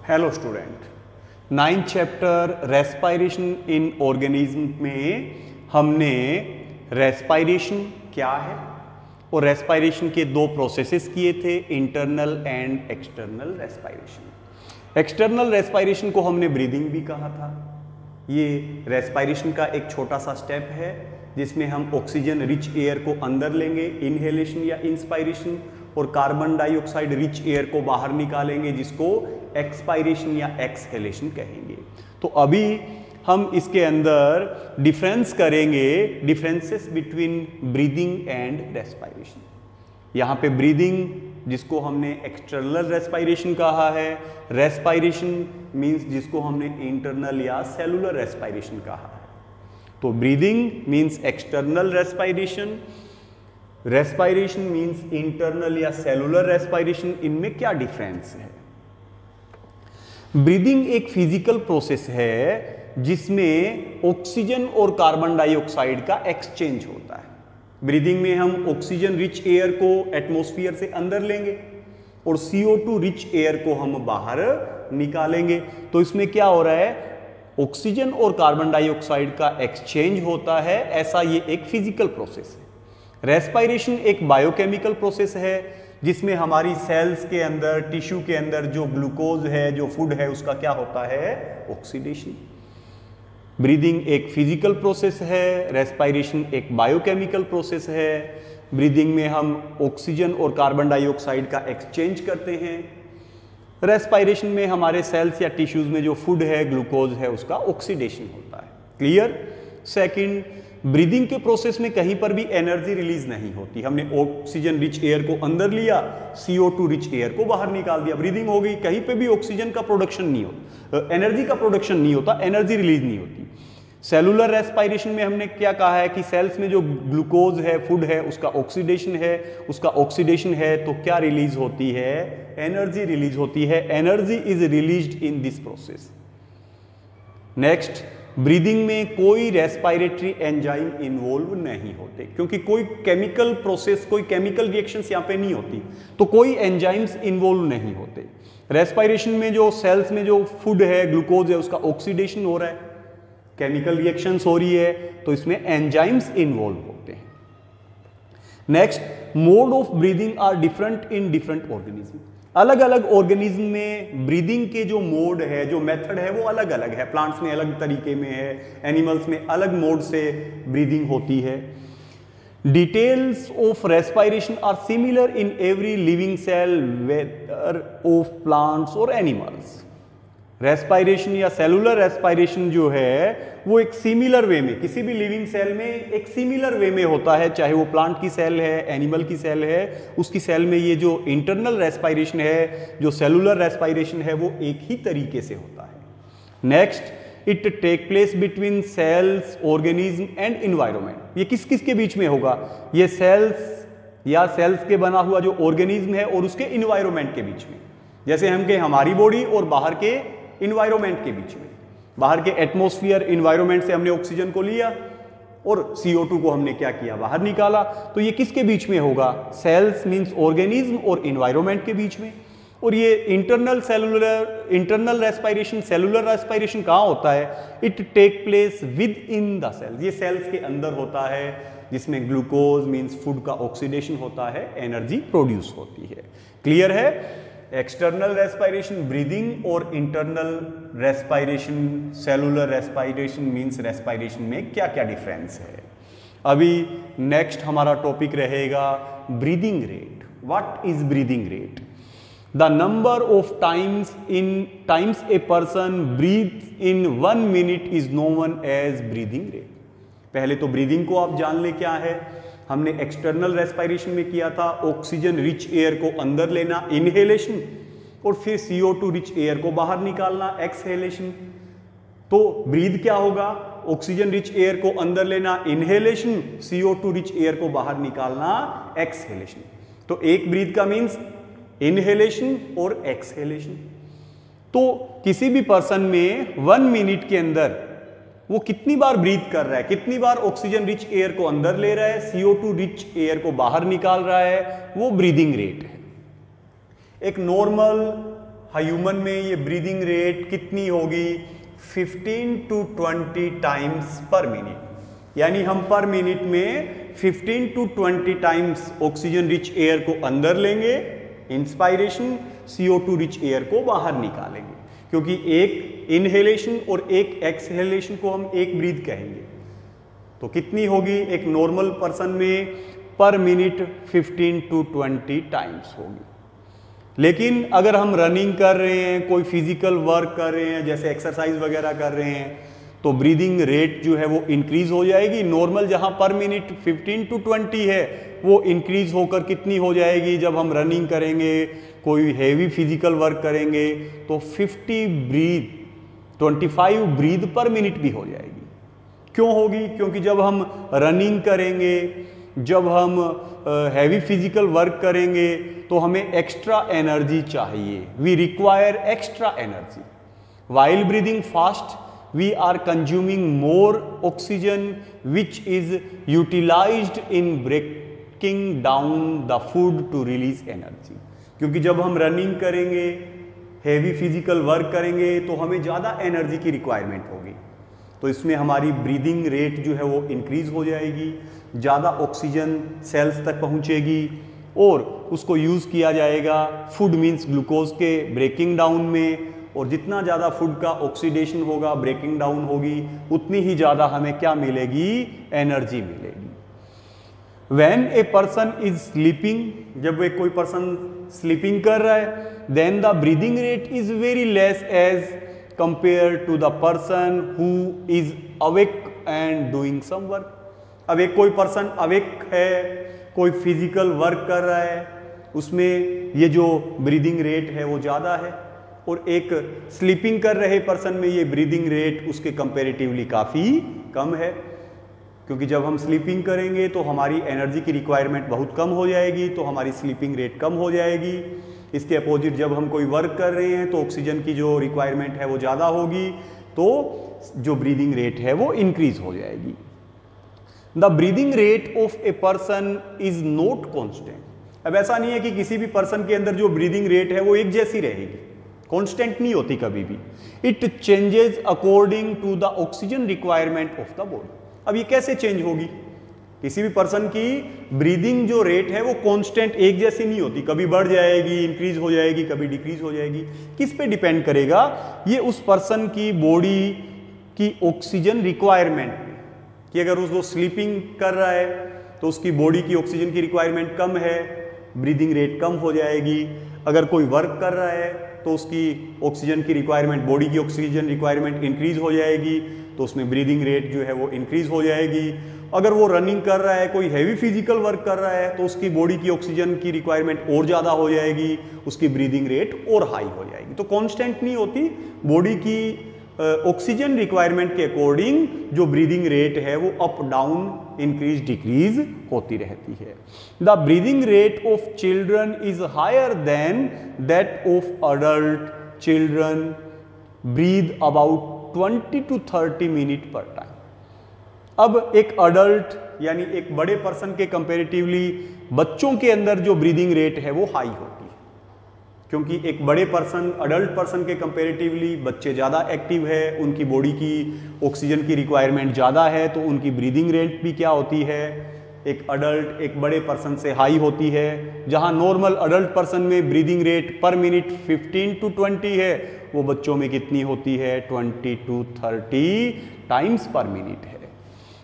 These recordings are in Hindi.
Hello student, 9th chapter respiration इन ऑर्गेनिज्म में हमने रेस्पायरेशन क्या है और रेस्पायरेशन के दो प्रोसेसेस किए थे, internal and external respiration. External respiration को हमने ब्रीदिंग भी कहा था। ये रेस्पायरेशन का एक छोटा सा स्टेप है जिसमें हम ऑक्सीजन रिच एयर को अंदर लेंगे, इनहेलेशन या इंस्पायरेशन, और कार्बन डाइऑक्साइड रिच एयर को बाहर निकालेंगे जिसको एक्सपायरेशन या एक्सहेलेशन कहेंगे। तो अभी हम इसके अंदर डिफरेंस करेंगे, differences between breathing and respiration. यहाँ पे ब्रीदिंग जिसको हमने एक्सटर्नल रेस्पायरेशन कहा है, रेस्पायरेशन मींस जिसको हमने इंटरनल या सेलुलर रेस्पायरेशन कहा है। तो breathing means external respiration, respiration means internal या सेलुलर रेस्पायरेशन। इनमें क्या डिफरेंस है? ब्रीदिंग एक फिजिकल प्रोसेस है जिसमें ऑक्सीजन और कार्बन डाइऑक्साइड का एक्सचेंज होता है। ब्रीदिंग में हम ऑक्सीजन रिच एयर को एटमॉस्फेयर से अंदर लेंगे और CO2 रिच एयर को हम बाहर निकालेंगे। तो इसमें क्या हो रहा है? ऑक्सीजन और कार्बन डाइऑक्साइड का एक्सचेंज होता है। ऐसा ये एक फिजिकल प्रोसेस है। रेस्पायरेशन एक बायोकेमिकल प्रोसेस है जिसमें हमारी सेल्स के अंदर, टिश्यू के अंदर जो ग्लूकोज है, जो फूड है, उसका क्या होता है? ऑक्सीडेशन। ब्रीदिंग एक फिजिकल प्रोसेस है, रेस्पायरेशन एक बायोकेमिकल प्रोसेस है। ब्रीदिंग में हम ऑक्सीजन और कार्बन डाइऑक्साइड का एक्सचेंज करते हैं। रेस्पायरेशन में हमारे सेल्स या टिश्यूज में जो फूड है, ग्लूकोज है, उसका ऑक्सीडेशन होता है। क्लियर? सेकंड, ब्रीदिंग के प्रोसेस में कहीं पर भी एनर्जी रिलीज नहीं होती। हमने ऑक्सीजन रिच एयर को अंदर लिया, CO2 रिच एयर को बाहर निकाल दिया, ब्रीदिंग हो गई। कहीं पे भी ऑक्सीजन का प्रोडक्शन नहीं होता, एनर्जी का प्रोडक्शन नहीं होता, एनर्जी रिलीज नहीं होती। सेलुलर रेस्पायरेशन में हमने क्या कहा है कि सेल्स में जो ग्लूकोज है, फूड है, उसका ऑक्सीडेशन है, तो क्या रिलीज होती है? एनर्जी रिलीज होती है। Energy is released in this process. Next, breathing में कोई रेस्पायरेटरी एंजाइम इन्वॉल्व नहीं होते क्योंकि कोई केमिकल प्रोसेस, कोई केमिकल रिएक्शंस यहाँ पे नहीं होती, तो कोई एंजाइम्स इन्वॉल्व नहीं होते। रेस्पायरेशन में जो सेल्स में जो फूड है, ग्लूकोज है, उसका ऑक्सीडेशन हो रहा है, केमिकल रिएक्शंस हो रही है, तो इसमें एंजाइम्स इन्वॉल्व होते हैं। Next, mode of breathing are different in different organism. अलग अलग ऑर्गेनिज्म में ब्रीदिंग के जो मोड है, जो मेथड है, वो अलग अलग है। प्लांट्स में अलग तरीके में है, एनिमल्स में अलग मोड से ब्रीदिंग होती है। Details of respiration are similar in every living cell whether of plants और एनिमल्स। रेस्पायरेशन या सेलुलर रेस्पायरेशन जो है वो एक सिमिलर वे में, किसी भी लिविंग सेल में एक सिमिलर वे में होता है, चाहे वो प्लांट की सेल है, एनिमल की सेल है, उसकी सेल में ये जो इंटरनल रेस्पायरेशन है, जो सेलुलर रेस्पायरेशन है, वो एक ही तरीके से होता है। Next, it take place between cells, organism and environment. ये किस किस के बीच में होगा? ये सेल्स या सेल्स के बना हुआ जो ऑर्गेनिज्म है और उसके इन्वायरमेंट के बीच में। जैसे हम के हमारी बॉडी और बाहर के इन्वायरमेंट के बीच में, बाहर के एटमॉस्फेयर इन्वायरमेंट से हमने ऑक्सीजन को लिया और CO2 को हमने क्या किया? बाहर निकाला। तो ये किसके बीच में होगा? सेल्स मींस ऑर्गेनिज्म और इन्वायरमेंट के बीच में। और ये इंटरनल रेस्पायरेशन, सेलुलर रेस्पायरेशन कहाँ होता है? It take place within the cells. ये सेल्स के अंदर होता है जिसमें ग्लूकोज मींस फूड का ऑक्सीडेशन होता है, एनर्जी प्रोड्यूस होती है। क्लियर है? एक्सटर्नल रेस्पायरेशन ब्रीदिंग और internal respiration cellular respiration means respiration में क्या क्या डिफरेंस है। अभी नेक्स्ट हमारा टॉपिक रहेगा breathing rate. What is breathing rate? The number of times a person breath in 1 minute is known as breathing rate. पहले तो ब्रीदिंग को आप जान ले क्या है। हमने एक्सटर्नल रेस्पायरेशन में किया था, ऑक्सीजन रिच एयर को अंदर लेना, इनहेलेशन, और फिर CO2 रिच एयर को बाहर निकालना, एक्सहेलेशन। तो ब्रीद क्या होगा? ऑक्सीजन रिच एयर को अंदर लेना, इनहेलेशन, CO2 रिच एयर को बाहर निकालना, एक्सहेलेशन। तो एक ब्रीद का मीन्स इनहेलेशन और एक्सहेलेशन। तो किसी भी पर्सन में 1 मिनट के अंदर वो कितनी बार ब्रीथ कर रहा है, कितनी बार ऑक्सीजन रिच एयर को अंदर ले रहा है, CO2 रिच एयर को बाहर निकाल रहा है, वो ब्रीदिंग रेट है। एक नॉर्मल ह्यूमन में ये ब्रीदिंग रेट कितनी होगी, 15 to 20 टाइम्स पर मिनट। यानी हम पर मिनट में 15 to 20 times oxygen rich air को अंदर लेंगे, इंस्पायरेशन, CO2 रिच एयर को बाहर निकालेंगे, क्योंकि एक इनहेलेशन और एक एक्सहेलेशन को हम एक ब्रीथ कहेंगे। तो कितनी होगी एक नॉर्मल पर्सन में पर मिनट 15 to 20 टाइम्स होगी। लेकिन अगर हम रनिंग कर रहे हैं, कोई फिजिकल वर्क कर रहे हैं, जैसे एक्सरसाइज वगैरह कर रहे हैं, तो ब्रीदिंग रेट जो है वो इंक्रीज हो जाएगी। नॉर्मल जहां पर मिनट 15 to 20 है, वो इंक्रीज होकर कितनी हो जाएगी, जब हम रनिंग करेंगे, कोई हैवी फिजिकल वर्क करेंगे, तो 25 ब्रीथ पर मिनट भी हो जाएगी। क्यों होगी? क्योंकि जब हम रनिंग करेंगे, जब हम हैवी फिजिकल वर्क करेंगे, तो हमें एक्स्ट्रा एनर्जी चाहिए। We require extra energy. While breathing fast we are consuming more oxygen which is utilised in breaking down the food to release energy. क्योंकि जब हम रनिंग करेंगे, हैवी फिजिकल वर्क करेंगे, तो हमें ज़्यादा एनर्जी की रिक्वायरमेंट होगी, तो इसमें हमारी ब्रीदिंग रेट जो है वो इंक्रीज हो जाएगी, ज़्यादा ऑक्सीजन सेल्स तक पहुंचेगी और उसको यूज़ किया जाएगा फूड मीन्स ग्लूकोज के ब्रेकिंग डाउन में। और जितना ज़्यादा फूड का ऑक्सीडेशन होगा, ब्रेकिंग डाउन होगी, उतनी ही ज़्यादा हमें क्या मिलेगी, एनर्जी मिलेगी। When a person is sleeping, जब कोई पर्सन स्लीपिंग कर रहा है, then the breathing rate is very less as compared to the person who is awake and doing some work। अब एक कोई पर्सन अवेक है, कोई फिजिकल वर्क कर रहा है, उसमें ये जो ब्रीदिंग रेट है वो ज़्यादा है, और एक स्लीपिंग कर रहे पर्सन में ये ब्रीदिंग रेट उसके कंपैरेटिवली काफ़ी कम है। क्योंकि जब हम स्लीपिंग करेंगे तो हमारी एनर्जी की रिक्वायरमेंट बहुत कम हो जाएगी, तो हमारी स्लीपिंग रेट कम हो जाएगी। इसके अपोजिट जब हम कोई वर्क कर रहे हैं तो ऑक्सीजन की जो रिक्वायरमेंट है वो ज़्यादा होगी, तो जो ब्रीदिंग रेट है वो इंक्रीज हो जाएगी। The breathing rate of a person is not constant. अब ऐसा नहीं है कि किसी भी पर्सन के अंदर जो ब्रीदिंग रेट है वो एक जैसी रहेगी, कॉन्स्टेंट नहीं होती कभी भी। It changes according to the oxygen requirement of the body. अब ये कैसे चेंज होगी? किसी भी पर्सन की ब्रीदिंग जो रेट है वो कांस्टेंट एक जैसी नहीं होती, कभी बढ़ जाएगी, इंक्रीज हो जाएगी, कभी डिक्रीज हो जाएगी। किस पे डिपेंड करेगा? ये उस पर्सन की बॉडी की ऑक्सीजन रिक्वायरमेंट पे, कि अगर उसको स्लीपिंग कर रहा है तो उसकी बॉडी की ऑक्सीजन की रिक्वायरमेंट कम है, ब्रीदिंग रेट कम हो जाएगी। अगर कोई वर्क कर रहा है तो उसकी ऑक्सीजन की रिक्वायरमेंट, बॉडी की ऑक्सीजन रिक्वायरमेंट इंक्रीज हो जाएगी, तो उसमें ब्रीदिंग रेट जो है वो इंक्रीज हो जाएगी। अगर वो रनिंग कर रहा है, कोई हैवी फिजिकल वर्क कर रहा है, तो उसकी बॉडी की ऑक्सीजन की रिक्वायरमेंट और ज़्यादा हो जाएगी, उसकी ब्रीदिंग रेट और हाई हो जाएगी। तो कांस्टेंट नहीं होती, बॉडी की ऑक्सीजन रिक्वायरमेंट के अकॉर्डिंग जो ब्रीदिंग रेट है वो अप डाउन, इंक्रीज डिक्रीज होती रहती है। The breathing rate of children is higher than that of adult. Children breathe about 20 to 30 minute per time. अब एक अडल्ट यानी एक बड़े पर्सन के कंपैरेटिवली बच्चों के अंदर जो ब्रीदिंग रेट है वो हाई होती है, क्योंकि एक बड़े पर्सन, अडल्ट पर्सन के कंपैरेटिवली बच्चे ज़्यादा एक्टिव है, उनकी बॉडी की ऑक्सीजन की रिक्वायरमेंट ज़्यादा है, तो उनकी ब्रीदिंग रेट भी क्या होती है, एक अडल्ट एक बड़े पर्सन से हाई होती है। जहां नॉर्मल अडल्ट पर्सन में ब्रीदिंग रेट पर मिनट 15 to 20 है, वो बच्चों में कितनी होती है, 20 to 30 टाइम्स पर मिनट है।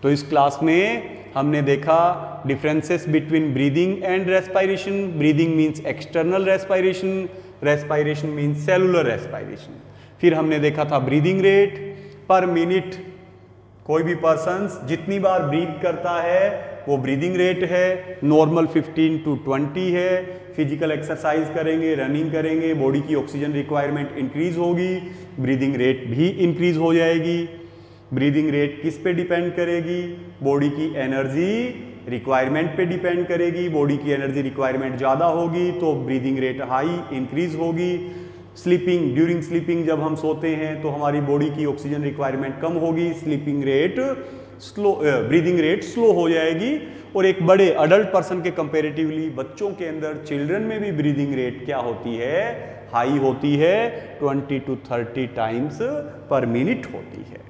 तो इस क्लास में हमने देखा differences between breathing and respiration. Breathing means external respiration, respiration means cellular respiration. फिर हमने देखा था ब्रीदिंग रेट पर मिनट, कोई भी पर्सन जितनी बार ब्रीथ करता है वो ब्रीदिंग रेट है। नॉर्मल 15 to 20 है। फिजिकल एक्सरसाइज करेंगे, रनिंग करेंगे, बॉडी की ऑक्सीजन रिक्वायरमेंट इंक्रीज होगी, ब्रीदिंग रेट भी इंक्रीज हो जाएगी। ब्रीदिंग रेट किस पे डिपेंड करेगी? बॉडी की एनर्जी रिक्वायरमेंट पे डिपेंड करेगी। बॉडी की एनर्जी रिक्वायरमेंट ज़्यादा होगी तो ब्रीदिंग रेट हाई इंक्रीज होगी। स्लीपिंग, ड्यूरिंग स्लीपिंग जब हम सोते हैं तो हमारी बॉडी की ऑक्सीजन रिक्वायरमेंट कम होगी, sleeping rate slow, breathing rate slow हो जाएगी। और एक बड़े अडल्ट पर्सन के कंपैरेटिवली बच्चों के अंदर, चिल्ड्रन में भी ब्रीदिंग रेट क्या होती है, हाई होती है 20 to 30 टाइम्स पर मिनट होती है।